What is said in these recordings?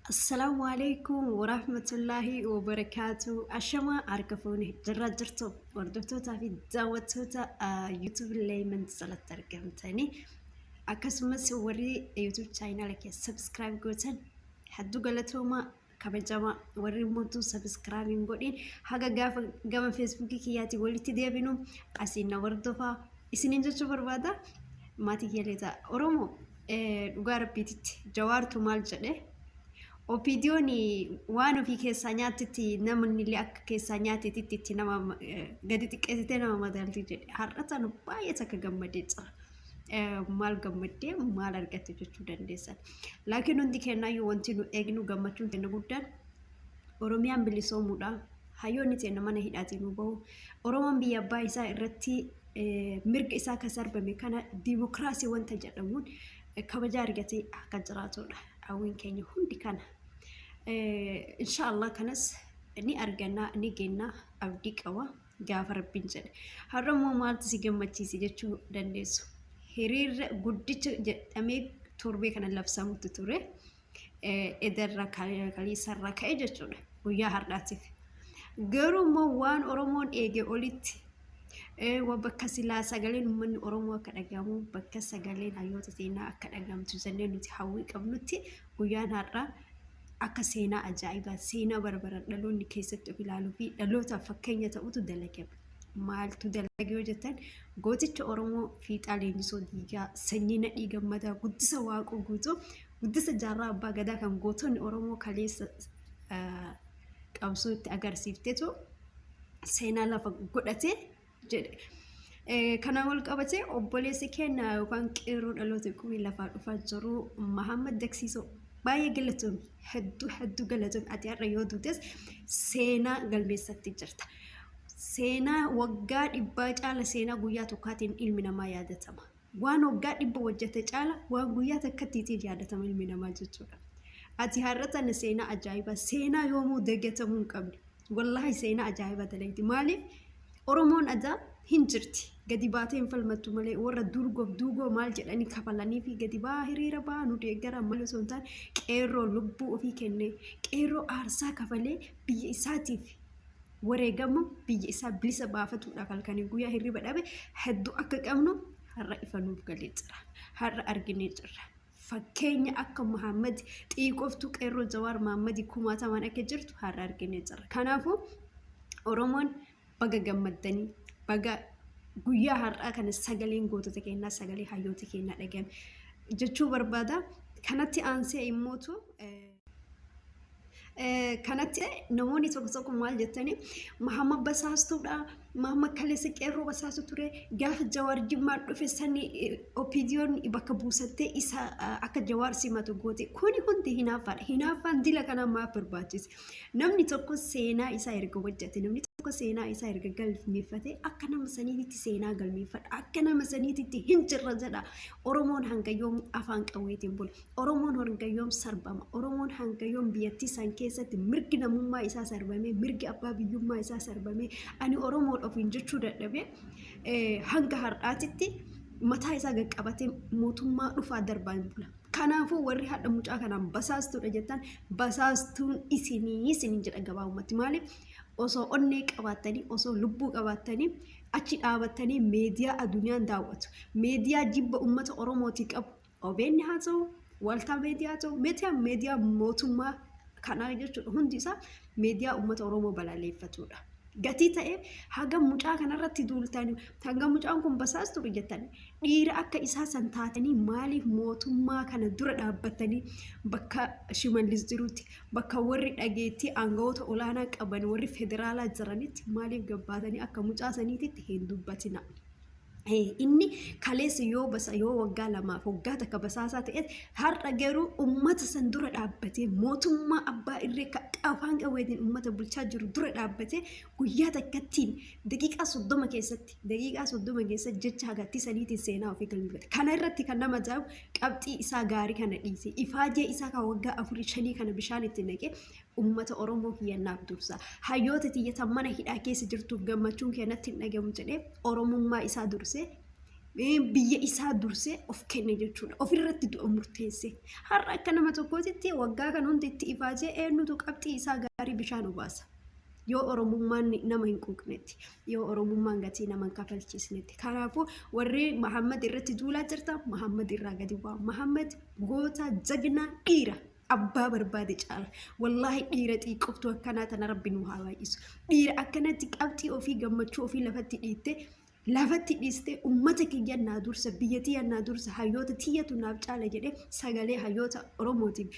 السلام عليكم ورحمة الله وبركاته. أشما أركفوني جرّجرتو وردوتوتا في دعوتوتا يوتيوب اللي من صلاة تركمتني أكسمس وري يوتيوب channel كي سبسكرايب قوتن حدو قالتهما كبجما وري موتو سبسكرايبين قولين حاجة قام فيسبوكي كياتي ولي تديابينو أسينا وردوفا إسنين جوشو بربادا ما تيجي أورومو dhugaa rabbiititti jawaartu maal jedhe opiidiyoon waan ofii keessaa nyaattitti namni illee akka keessaa nyaatetitti itti nama gadi xiqqeessitee nama madaalti jedhe har'atan baay'ee takka gammadee jira maal gammadee maal argatte jechuu dandeessan laakiin hundi kennaayyuu wanti nu eegnu gammachuun kenna guddaan oromiyaan bilisoomuudha hayyoonni teenya mana hidhaatiin nu bahu oromoon biyya abbaa isaa irratti mirga isaa kasarbame kana diimokiraasii wanta jedhamuun kabaja argatee akka jiraatudha hawwiin keenya hundi kana inshallah kanas ni arganna ni geenna abdii qaba gaafa rabbiin jedhe har'ammoo maaltu si gammachiise jechuu dandeessu hiriira guddicha jedhamee torbee kana labsamutti ture edarra kaliisarra ka'e jechuudha guyyaa har'aatiif garuu immoo waan oromoon eege olitti bakka silaa sagaleen uummanni oromoo akka dhagahamu bakka sagaleen hayyoota seenaa akka dhagahamtu jennee nuti hawwii qabnutti guyyaan har'aa akka seenaa ajaa'ibaa seenaa barbaran dhaloonni keessatti of ilaaluu fi dhalootaaf fakkeenya ta'utu dalagame maaltu dalage yoo jettan gooticha oromoo fiixaa leenjisoo diigaa sanyii nadhii gammadaa guddisa waaqoo guutuu guddisa jaarraa abbaa gadaa kan gootonni oromoo kaleessa qabsoo itti agarsiiftetu seenaa lafa godhatee jedhe kana wal qabatee obboleessi keenya yookaan qeerroo dhaloota kumii lafaa dhufaa jiru Mahammad Daksiisoo baay'ee galatoomii hedduu galatoomii ati har'a yoo duutes seenaa galmeessatti jirta seenaa waggaa dhibbaa caala seenaa guyyaa tokkaatiin ilmi namaa yaadatama waan waggaa dhibba hojjete caala waan guyyaa takkattiitiin yaadatama ilmi namaa jechuudha ati har'a tana seenaa ajaa'ibaa seenaa yoomuu dagatamuu hin qabne wallahi seenaa ajaa'ibaa dalagdi maaliif oromoon adaa hin jirti gadi baatee hin falmattu malee warra durgoof duugoo maal jedhanii kafalanii fi gadi baa hiriira baa nu deeggara malee osoo hin taane qeerroo lubbuu ofii kennee qeerroo aarsaa kafalee biyya isaatiif wareegama biyya isaa bilisa baafatuudhaaf halkanii guyyaa hirriba dhabe hedduu akka qabnu har'a ifa nuuf galee jira har'a arginee jirra fakkeenya akka Muhammad xiiqoftuu qeerroo Jawaar Muhammad kumaatamaan akka jirtu har'a arginee jirra kanaafuu oromoon baga gammaddanii baga guyyaa har'aa kana sagaleen gootota keenyaa sagalee hayyoota keenyaa dhagahame jechuu barbaada kanatti aansee immootu kanatti namoonni tokko maal jettanii Muhammad basaastuudha Muhammad kaleessa qeerroo basaastu ture gaafa Jawaar Jimmaan dhufe sani opiidiyoon bakka buusattee isa akka Jawaar simatu goote kuni hundi hinaaffaan dila kana maaf barbaachise namni tokko seenaa isaa erga hojjete namni tokko seenaa isaa erga galmeeffate akka nama saniitti seenaa galmeeffadha akka nama saniitti hin jirra jedha oromoon hanga yoom afaan qawweetiin bula oromoon hanga yoom sarbama oromoon hanga yoom biyyattii san keessatti mirgi namummaa isaa sarbame mirgi abbaa biyyummaa isaa sarbame ani oromoo ofiin jechuu dadhabe hanga har'aatitti mataa isaa qaqqabatee mootummaa dhufaa darbaan bula kanaafuu warri hadha mucaa kanaan basaastuudha jettan basaastuun isiniin jedha gabaabumatti maaliif osoo onnee qabaattanii osoo lubbuu qabaattanii achi dhaabattanii meediyaa addunyaan daawwatu meediyaa jibba ummata oromootii qabu OBN haa ta'u waltaa meediyaa haa ta'u meediyaa mootummaa kanaa jechuudha hundi isaa meediyaa ummata oromoo balaaleffatudha gatii ta'e haga mucaa kanarratti duultanii haga mucaan kun basaastu jettanii dhiira akka isaa san taatanii maaliif mootummaa kana dura dhaabbatanii bakka shimallis jirutti bakka warri dhageettii aangawoota olaanaa qaban warri federaalaa jiranitti maaliif gabbaatanii akka mucaa saniititti hin dubbatina inni kaleessa yoo waggaa lamaaf waggaa takka basaasaa ta'e har'a garuu ummata san dura dhaabbatee mootummaa abbaa irree afaan qawweetiin ummata bulchaa jiru dura dhaabbatee guyyaa takkattiin daqiiqaa 30 keessatti jecha hagatti saniitiin seenaa ofii galmeeffate kana irratti kan nama ajaa'ibu qabxii isaa gaarii kana dhiise ifaajee isaa kan waggaa 4-5 kana bishaan itti naqee ummata oromoo kiyyannaaf dursa hayyoota tiyyatan mana hidhaa keessa jirtuuf gammachuun keenatti hin dhagamu jedhee oromummaa isaa dursee biyya isaa dursee of kenne jechuudha. Ofirratti du'a murteesse. Har'a akka nama tokkootitti waggaa kan hundi itti ifaajee eenyutu qabxii isaa gaarii bishaan obaasa. Yoo oromummaan nama hin quuqnetti, yoo oromummaan gatii nama hin kafalchiisnetti. Kanaafuu warri Mahammad irratti duulaa jirta, Mahammad irraa gadi bu'a. Mahammad goota jagnaa dhiira. Abbaa barbaade caala. Wallaahi dhiira xiqqoftu akkanaa tana rabbi nu haa baay'isu. Dhiira akkanatti qabxii ofii gammachuu ofii lafatti dhiiste ummata kiyya naa dursa biyya tiyya naa dursa hayyoota tiyyatu naaf caala jedhee sagalee hayyoota Oromootiin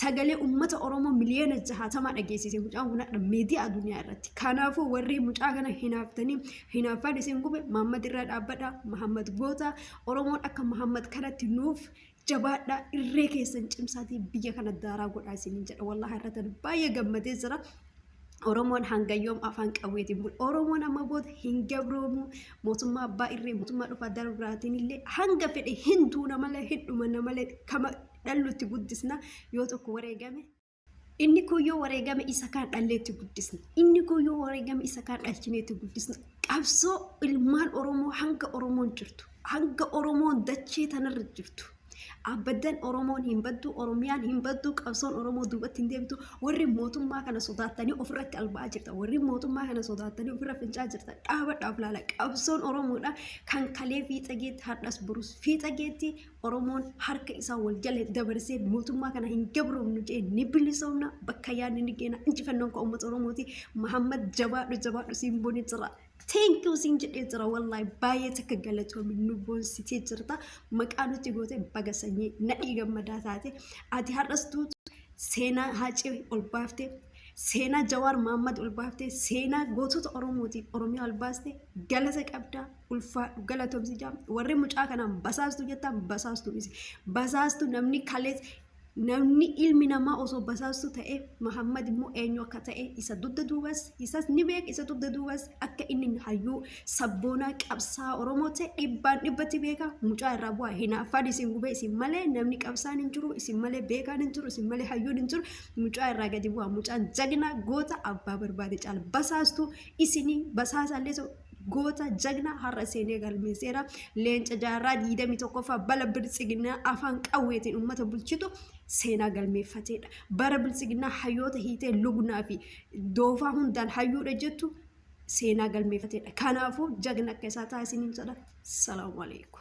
sagalee ummata Oromoo miliyoona 60 dhageessise mucaan kun miidiyaa addunyaa irratti. Kanaafuu warri mucaa kana hinaaffaan isin gube Mahammad irraa dhaabbadha. Mahammad goota Oromoon akka Mahammad kanatti nuuf jabaadha irree keessan cimsaatii biyya kana daaraa godhaa isiniin jedha. Wallaahi irratti baay'ee gammadee jira. Oromoon hanga yoom afaan qawweetiin bulu. Oromoon amma booda hin gabroomu. Mootummaa abbaa irree mootummaa dhufaa darbiraatiin illee hanga fedhe hin tuuna malee hin dhumanna malee kama dhallutti guddisna yoo tokko wareegame. Inni kun yoo wareegame isa kaan dhalleetti guddisna. Inni kun yoo wareegame isa kaan dhalchineetti guddisna. Qabsoo ilmaan Oromoo hanga Oromoon jirtu. Hanga Oromoon dachee tanarra jirtu. Abadan Oromoon hin baddu, Oromiyaan hin baddu, qabsoon Oromoo duubatti hin deemtu. Warri mootummaa kana sodaatanii ofirratti albaa jirta. Warri mootummaa kana sodaatanii ofirra fincaa jirta. Dhaabadhaaf laala. Qabsoon Oromoodha kan kalee fiixa geetti hadhas burus. Fiixa geetti Oromoon harka isaa wal jala dabarsee mootummaa kana hin gabroomnu jee ni bilisoomna. Bakka yaadni ni geena. Injifannoon kan uummata Oromooti. Mahammad jabaadhu simbooni jira. Thank you sin jedhee jira. Wallahi baay'ee takka galatoomi nu boonsitee jirta. Maqaa nuti goote baga sanyii nadhii gammadaa taate. Ati har'astuu seenaa Haacee ol baaftee, seenaa Jawaar Mahammad ol baaftee, seenaa gootota Oromooti Oromiyaa ol baaste galata qabdaa. Ulfaadhu galatoomsi jaam. Warri mucaa kanaan basaastu jettaan basaastu misi. Basaastu namni kalees namni ilmi namaa osoo basaastu ta'e Mahammad immoo eenyu akka ta'e isa dugda duubas isas ni beek isa dugda duubas akka inni hayyuu sabboonaa qabsaa Oromoo ta'e dhibbatti beeka mucaa irraa bu'aa hinaaffaan isin gubee isin malee namni qabsaan hin jiru isin malee beekaan hin jiru isin malee hayyuun hin jiru mucaa irraa gadi bu'aa mucaan jagnaa goota abbaa barbaade caala basaastu isinii basaasallee goota jagna har'a seenee galmeesseera. Leenca jaarraa 21ffaa bala biltsiginaa afaan qawweetiin uummata bulchitu seenaa galmeeffateedha. Bara biltsiginaa hayyoota hiitee lugnaa fi doofaa hundaan hayyuudha jettu seenaa galmeeffateedha. Kanaafuu jagna akka isaa taasisaniin jedha. Salaamu alaikum.